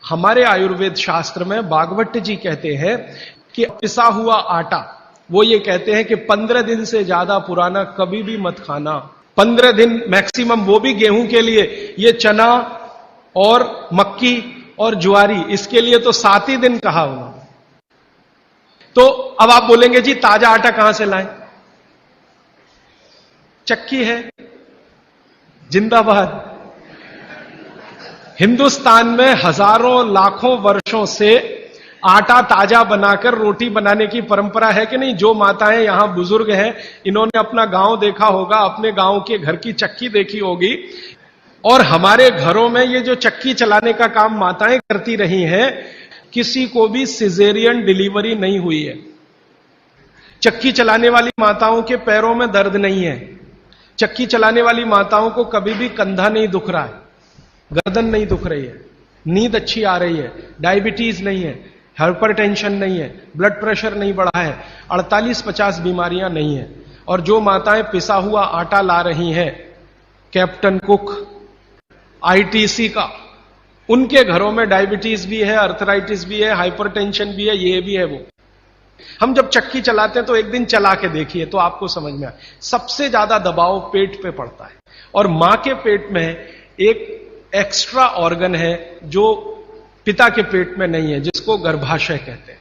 हमारे आयुर्वेद शास्त्र में भागवत जी कहते हैं कि पिसा हुआ आटा, वो ये कहते हैं कि 15 दिन से ज्यादा पुराना कभी भी मत खाना। 15 दिन मैक्सिमम, वो भी गेहूं के लिए। ये चना और मक्की और ज्वारी, इसके लिए तो 7 ही दिन कहा उन्होंने। तो अब आप बोलेंगे जी ताजा आटा कहां से लाएं? चक्की है, जिंदाबाद। हिंदुस्तान में हजारों लाखों वर्षों से आटा ताजा बनाकर रोटी बनाने की परंपरा है कि नहीं? जो माताएं यहां बुजुर्ग हैं, इन्होंने अपना गांव देखा होगा, अपने गांव के घर की चक्की देखी होगी। और हमारे घरों में ये जो चक्की चलाने का काम माताएं करती रही हैं, किसी को भी सिजेरियन डिलीवरी नहीं हुई है। चक्की चलाने वाली माताओं के पैरों में दर्द नहीं है। चक्की चलाने वाली माताओं को कभी भी कंधा नहीं दुख रहा है, गर्दन नहीं दुख रही है, नींद अच्छी आ रही है, डायबिटीज नहीं है, हाइपरटेंशन नहीं है, ब्लड प्रेशर नहीं बढ़ा है, 48-50 बीमारियां नहीं है। और जो माताएं पिसा हुआ आटा ला रही हैं, कैप्टन कुक, आईटीसी का, उनके घरों में डायबिटीज भी है, अर्थराइटिस भी है, हाइपरटेंशन भी है, ये भी है वो। हम जब चक्की चलाते हैं तो एक दिन चला के देखिए तो आपको समझ में आए। सबसे ज्यादा दबाव पेट पे पड़ता है, और मां के पेट में एक एक्स्ट्रा ऑर्गन है जो पिता के पेट में नहीं है, जिसको गर्भाशय कहते हैं।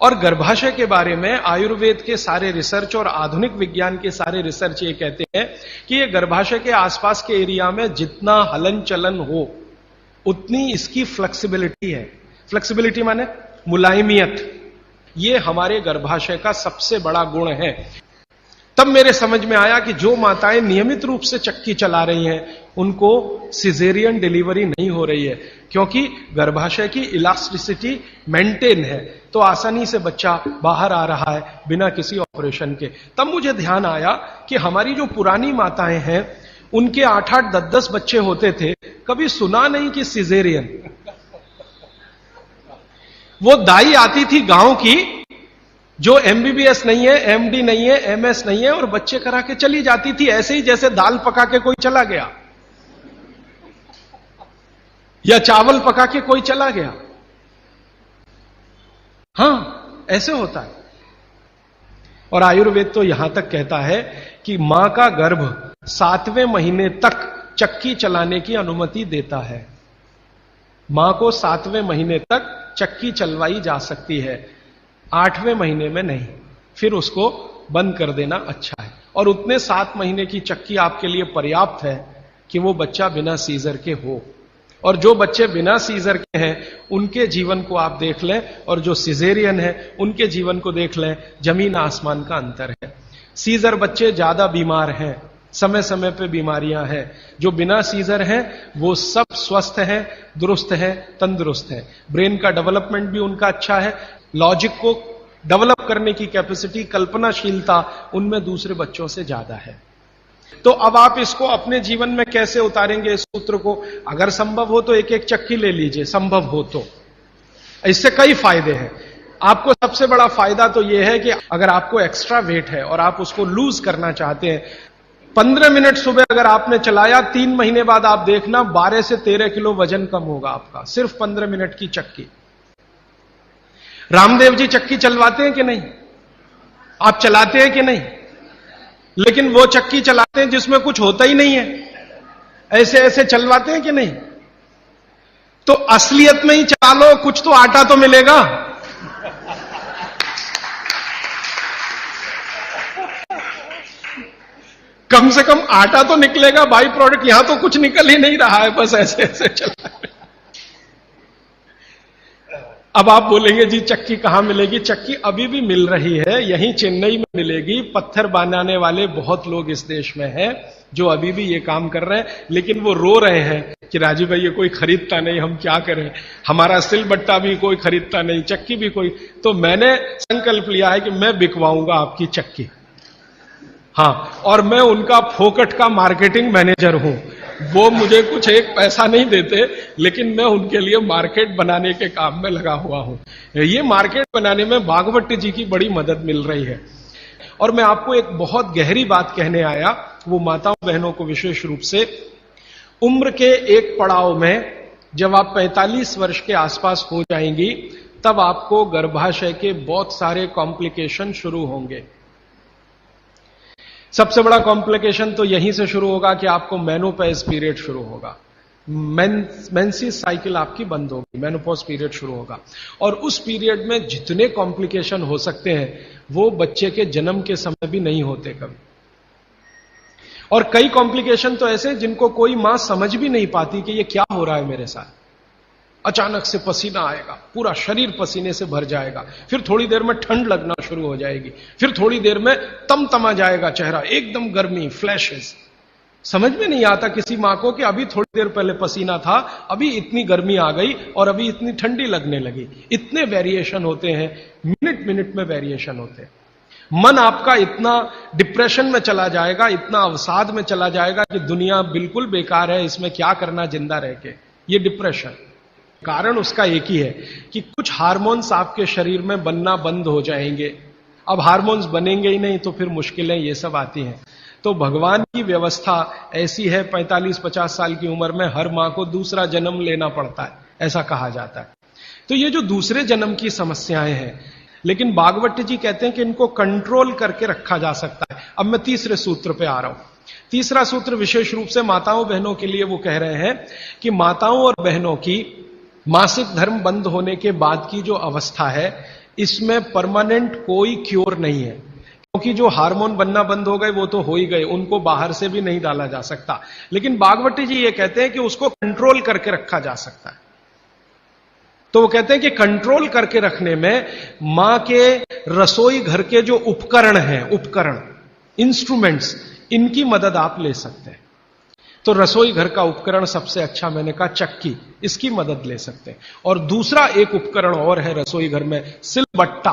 और गर्भाशय के बारे में आयुर्वेद के सारे रिसर्च और आधुनिक विज्ञान के सारे रिसर्च ये कहते हैं कि ये गर्भाशय के आसपास के एरिया में जितना हलन चलन हो, उतनी इसकी फ्लेक्सिबिलिटी है। फ्लेक्सिबिलिटी माने मुलायमियत। ये हमारे गर्भाशय का सबसे बड़ा गुण है। तब मेरे समझ में आया कि जो माताएं नियमित रूप से चक्की चला रही हैं, उनको सिजेरियन डिलीवरी नहीं हो रही है, क्योंकि गर्भाशय की इलास्टिसिटी मेंटेन है, तो आसानी से बच्चा बाहर आ रहा है बिना किसी ऑपरेशन के। तब मुझे ध्यान आया कि हमारी जो पुरानी माताएं हैं, उनके 8-8, 10-10 बच्चे होते थे, कभी सुना नहीं कि सिजेरियन। वो दाई आती थी गांव की, जो एमबीबीएस नहीं है, एमडी नहीं है, एमएस नहीं है, और बच्चे करा के चली जाती थी, ऐसे ही जैसे दाल पका के कोई चला गया या चावल पका के कोई चला गया। हां, ऐसे होता है। और आयुर्वेद तो यहां तक कहता है कि मां का गर्भ 7वें महीने तक चक्की चलाने की अनुमति देता है। मां को 7वें महीने तक चक्की चलवाई जा सकती है, 8वें महीने में नहीं, फिर उसको बंद कर देना अच्छा है। और उतने 7 महीने की चक्की आपके लिए पर्याप्त है कि वो बच्चा बिना सीजर के हो। और जो बच्चे बिना सीजर के हैं, उनके जीवन को आप देख लें, और जो सिजेरियन है उनके जीवन को देख लें, जमीन आसमान का अंतर है। सीजर बच्चे ज्यादा बीमार हैं, समय समय पे बीमारियां हैं। जो बिना सीजर हैं वो सब स्वस्थ हैं, दुरुस्त हैं, तंदुरुस्त हैं। ब्रेन का डेवलपमेंट भी उनका अच्छा है, लॉजिक को डेवलप करने की कैपेसिटी, कल्पनाशीलता उनमें दूसरे बच्चों से ज्यादा है। तो अब आप इसको अपने जीवन में कैसे उतारेंगे इस सूत्र को? अगर संभव हो तो एक एक चक्की ले लीजिए, संभव हो तो। इससे कई फायदे हैं। आपको सबसे बड़ा फायदा तो यह है कि अगर आपको एक्स्ट्रा वेट है और आप उसको लूज करना चाहते हैं, 15 मिनट सुबह अगर आपने चलाया, 3 महीने बाद आप देखना 12 से 13 किलो वजन कम होगा आपका, सिर्फ 15 मिनट की चक्की। रामदेव जी चक्की चलवाते हैं कि नहीं? आप चलाते हैं कि नहीं? लेकिन वो चक्की चलाते हैं जिसमें कुछ होता ही नहीं है, ऐसे ऐसे चलवाते हैं कि नहीं? तो असलियत में ही चला लो, कुछ तो आटा तो मिलेगा। कम से कम आटा तो निकलेगा, बाई प्रोडक्ट। यहां तो कुछ निकल ही नहीं रहा है, बस ऐसे ऐसे चला। अब आप बोलेंगे जी चक्की कहां मिलेगी? चक्की अभी भी मिल रही है, यहीं चेन्नई में मिलेगी। पत्थर बनाने वाले बहुत लोग इस देश में हैं जो अभी भी ये काम कर रहे हैं, लेकिन वो रो रहे हैं कि राजीव भाई ये कोई खरीदता नहीं, हम क्या करें, हमारा सिलबट्टा भी कोई खरीदता नहीं, चक्की भी कोई। तो मैंने संकल्प लिया है कि मैं बिकवाऊंगा आपकी चक्की। हां, और मैं उनका फोकट का मार्केटिंग मैनेजर हूं। वो मुझे कुछ एक पैसा नहीं देते, लेकिन मैं उनके लिए मार्केट बनाने के काम में लगा हुआ हूं। ये मार्केट बनाने में भागवत जी की बड़ी मदद मिल रही है। और मैं आपको एक बहुत गहरी बात कहने आया, वो माताओं बहनों को विशेष रूप से। उम्र के एक पड़ाव में जब आप 45 वर्ष के आसपास हो जाएंगी तब आपको गर्भाशय के बहुत सारे कॉम्प्लिकेशन शुरू होंगे। सबसे बड़ा कॉम्प्लिकेशन तो यहीं से शुरू होगा कि आपको मेनोपॉज पीरियड शुरू होगा, मेंसेस साइकिल आपकी बंद होगी, मेनोपॉज पीरियड शुरू होगा। और उस पीरियड में जितने कॉम्प्लिकेशन हो सकते हैं वो बच्चे के जन्म के समय भी नहीं होते कभी। और कई कॉम्प्लिकेशन तो ऐसे जिनको कोई मां समझ भी नहीं पाती कि ये क्या हो रहा है मेरे साथ। अचानक से पसीना आएगा, पूरा शरीर पसीने से भर जाएगा, फिर थोड़ी देर में ठंड लगना शुरू हो जाएगी, फिर थोड़ी देर में तमतमा जाएगा चेहरा, एकदम गर्मी, फ्लैशेस। समझ में नहीं आता किसी मां को कि अभी थोड़ी देर पहले पसीना था, अभी इतनी गर्मी आ गई और अभी इतनी ठंडी लगने लगी। इतने वेरिएशन होते हैं, मिनट मिनट में वेरिएशन होते हैं। मन आपका इतना डिप्रेशन में चला जाएगा, इतना अवसाद में चला जाएगा कि दुनिया बिल्कुल बेकार है, इसमें क्या करना जिंदा रह के। ये डिप्रेशन कारण उसका एक ही है कि कुछ हार्मोन्स आपके शरीर में बनना बंद हो जाएंगे। अब हार्मोन्स बनेंगे ही नहीं तो फिर मुश्किलें ये सब आती हैं। तो भगवान की व्यवस्था ऐसी है, 45-50 साल की उम्र में हर मां को दूसरा जन्म लेना पड़ता है, ऐसा कहा जाता है। तो ये जो दूसरे जन्म की समस्याएं हैं, लेकिन भागवत जी कहते हैं कि इनको कंट्रोल करके रखा जा सकता है। अब मैं तीसरे सूत्र पे आ रहा हूं। तीसरा सूत्र विशेष रूप से माताओं बहनों के लिए वो कह रहे हैं कि माताओं और बहनों की मासिक धर्म बंद होने के बाद की जो अवस्था है, इसमें परमानेंट कोई क्योर नहीं है, क्योंकि जो हार्मोन बनना बंद हो गए वो तो हो ही गए, उनको बाहर से भी नहीं डाला जा सकता। लेकिन भागवती जी ये कहते हैं कि उसको कंट्रोल करके रखा जा सकता है। तो वो कहते हैं कि कंट्रोल करके रखने में मां के रसोई घर के जो उपकरण, इंस्ट्रूमेंट्स, इनकी मदद आप ले सकते हैं। तो रसोई घर का उपकरण सबसे अच्छा मैंने कहा चक्की, इसकी मदद ले सकते हैं। और दूसरा एक उपकरण और है रसोई घर में, सिलबट्टा।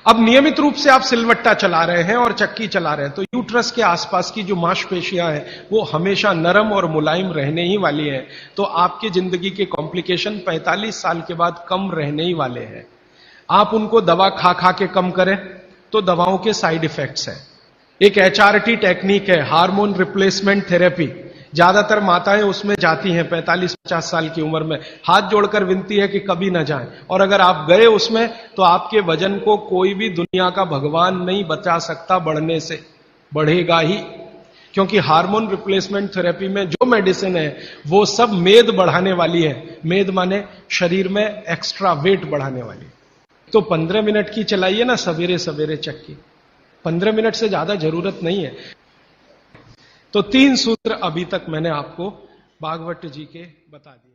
अब नियमित रूप से आप सिलबट्टा चला रहे हैं और चक्की चला रहे हैं तो यूट्रस के आसपास की जो मांसपेशियां हैं वो हमेशा नरम और मुलायम रहने ही वाली हैं। तो आपकी जिंदगी के कॉम्प्लिकेशन 45 साल के बाद कम रहने ही वाले हैं। आप उनको दवा खा खा के कम करें तो दवाओं के साइड इफेक्ट्स हैं। एक HRT टेक्निक है, हार्मोन रिप्लेसमेंट थेरेपी। ज्यादातर माताएं उसमें जाती हैं 45-50 साल की उम्र में, हाथ जोड़कर विनती है कि कभी ना जाएं। और अगर आप गए उसमें तो आपके वजन को कोई भी दुनिया का भगवान नहीं बचा सकता बढ़ने से, बढ़ेगा ही। क्योंकि हार्मोन रिप्लेसमेंट थेरेपी में जो मेडिसिन है वो सब मेद बढ़ाने वाली है। मेद माने शरीर में एक्स्ट्रा वेट बढ़ाने वाली। तो 15 मिनट की चलाइए ना सवेरे सवेरे चक्की, 15 मिनट से ज्यादा जरूरत नहीं है। तो 3 सूत्र अभी तक मैंने आपको भागवत जी के बता दिए।